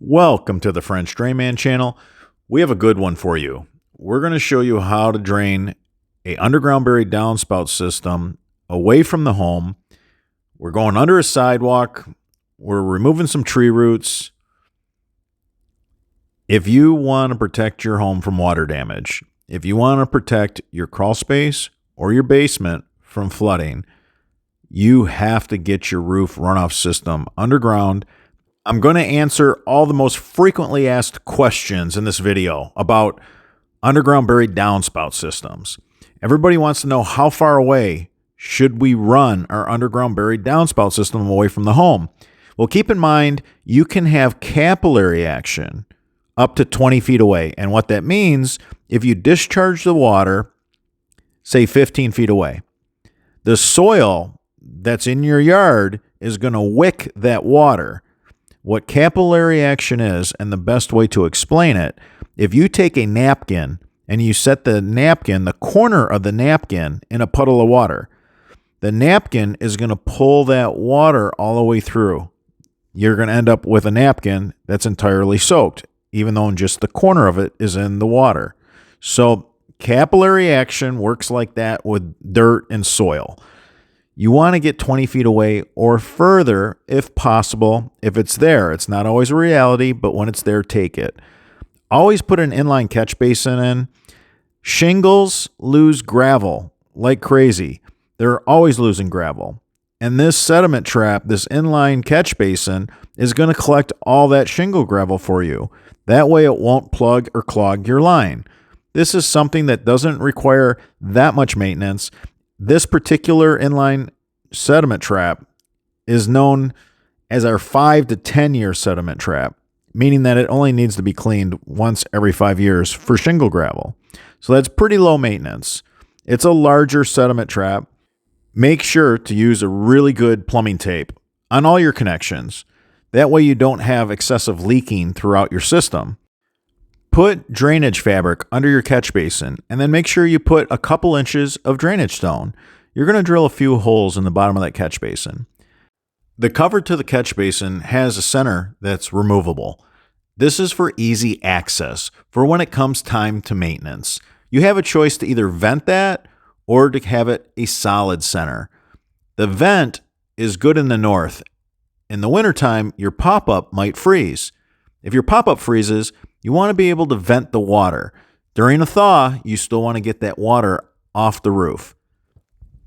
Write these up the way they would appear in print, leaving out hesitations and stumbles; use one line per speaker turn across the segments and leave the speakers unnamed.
Welcome to the French Drainman channel. We have a good one for you. We're going to show you how to drain a underground buried downspout system away from the home. We're going under a sidewalk. We're removing some tree roots. If you want to protect your home from water damage, if you want to protect your crawl space or your basement from flooding, you have to get your roof runoff system underground. I'm going to answer all the most frequently asked questions in this video about underground buried downspout systems. Everybody wants to know, how far away should we run our underground buried downspout system away from the home? Well, keep in mind, you can have capillary action up to 20 feet away. And what that means, if you discharge the water, say 15 feet away, the soil that's in your yard is going to wick that water. What capillary action is, and the best way to explain it, if you take a napkin and you set the corner of the napkin in a puddle of water, the napkin is going to pull that water all the way through. You're going to end up with a napkin that's entirely soaked, even though just the corner of it is in the water. So capillary action works like that with dirt and soil. You want to get 20 feet away or further if possible. If it's there, it's not always a reality, but when it's there, take it. Always put an inline catch basin in. Shingles lose gravel like crazy. They're always losing gravel. And this sediment trap, this inline catch basin, is going to collect all that shingle gravel for you. That way it won't plug or clog your line. This is something that doesn't require that much maintenance. This particular inline sediment trap is known as our 5 to 10 year sediment trap, meaning that it only needs to be cleaned once every 5 years for shingle gravel. So that's pretty low maintenance. It's a larger sediment trap. Make sure to use a really good plumbing tape on all your connections. That way you don't have excessive leaking throughout your system. Put drainage fabric under your catch basin, and then make sure you put a couple inches of drainage stone. You're going to drill a few holes in the bottom of that catch basin. The cover to the catch basin has a center that's removable. This is for easy access for when it comes time to maintenance. You have a choice to either vent that or to have it a solid center. The vent is good in the north. In the wintertime, your pop-up might freeze. If your pop-up freezes, you want to be able to vent the water. During a thaw, you still want to get that water off the roof.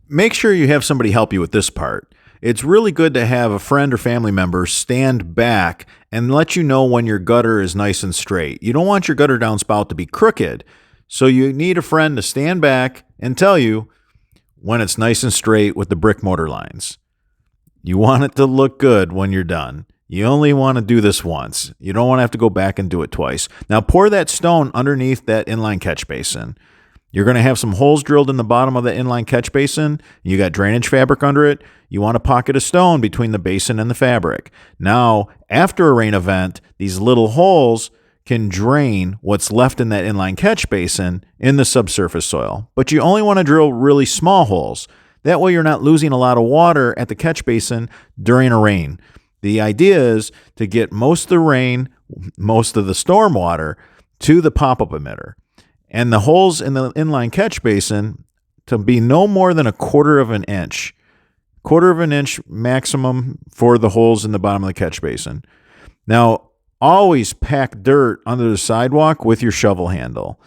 Make sure you have somebody help you with this part. It's really good to have a friend or family member stand back and let you know when your gutter is nice and straight. You don't want your gutter downspout to be crooked, so you need a friend to stand back and tell you when it's nice and straight with the brick mortar lines. You want it to look good when you're done. You only want to do this once. You don't want to have to go back and do it twice. Now pour that stone underneath that inline catch basin. You're going to have some holes drilled in the bottom of the inline catch basin. You got drainage fabric under it. You want a pocket of stone between the basin and the fabric. Now, after a rain event, these little holes can drain what's left in that inline catch basin in the subsurface soil. But you only want to drill really small holes. That way you're not losing a lot of water at the catch basin during a rain. The idea is to get most of the rain, most of the storm water to the pop-up emitter. And the holes in the inline catch basin to be no more than 1/4 of an inch. 1/4 of an inch maximum for the holes in the bottom of the catch basin. Now, always pack dirt under the sidewalk with your shovel handle.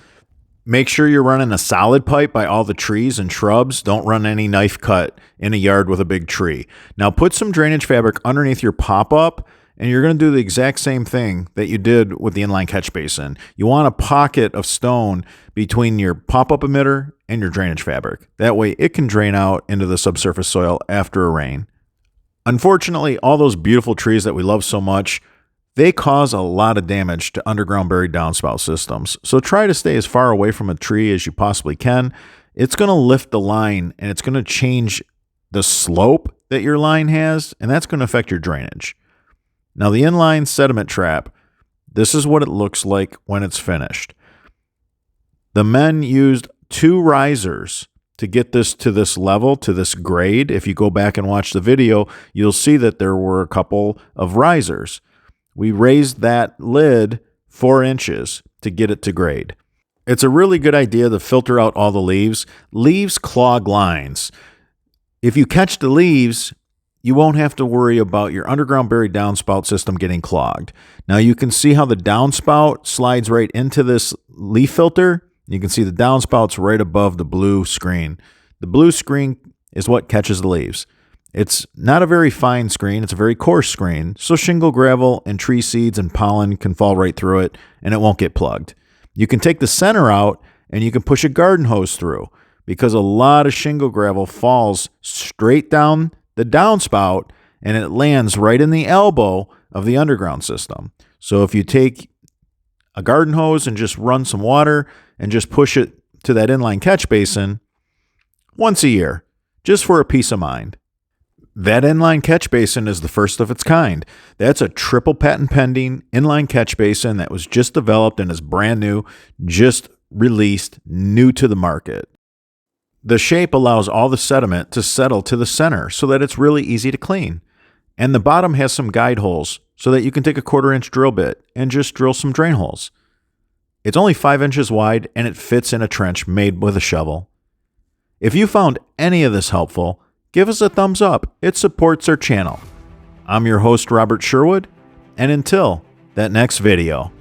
Make sure you're running a solid pipe by all the trees and shrubs. Don't run any knife cut in a yard with a big tree. Now put some drainage fabric underneath your pop-up, and you're going to do the exact same thing that you did with the inline catch basin. You want a pocket of stone between your pop-up emitter and your drainage fabric. That way it can drain out into the subsurface soil after a rain. Unfortunately, all those beautiful trees that we love so much, they cause a lot of damage to underground buried downspout systems. So try to stay as far away from a tree as you possibly can. It's going to lift the line, and it's going to change the slope that your line has, and that's going to affect your drainage. Now, the inline sediment trap, this is what it looks like when it's finished. The men used 2 risers to get this to this level, to this grade. If you go back and watch the video, you'll see that there were a couple of risers. We raised that lid 4 inches to get it to grade. It's a really good idea to filter out all the leaves. Leaves clog lines. If you catch the leaves, you won't have to worry about your underground buried downspout system getting clogged. Now you can see how the downspout slides right into this leaf filter. You can see the downspouts right above the blue screen. The blue screen is what catches the leaves. It's not a very fine screen. It's a very coarse screen. So shingle, gravel, and tree seeds and pollen can fall right through it and it won't get plugged. You can take the center out and you can push a garden hose through because a lot of shingle gravel falls straight down the downspout and it lands right in the elbow of the underground system. So if you take a garden hose and just run some water and just push it to that inline catch basin once a year, just for a peace of mind. That inline catch basin is the first of its kind. That's a triple patent pending inline catch basin that was just developed and is brand new, just released, new to the market. The shape allows all the sediment to settle to the center so that it's really easy to clean. And the bottom has some guide holes so that you can take a 1/4 inch drill bit and just drill some drain holes. It's only 5 inches wide and it fits in a trench made with a shovel. If you found any of this helpful, give us a thumbs up. It supports our channel. I'm your host, Robert Sherwood, and until that next video.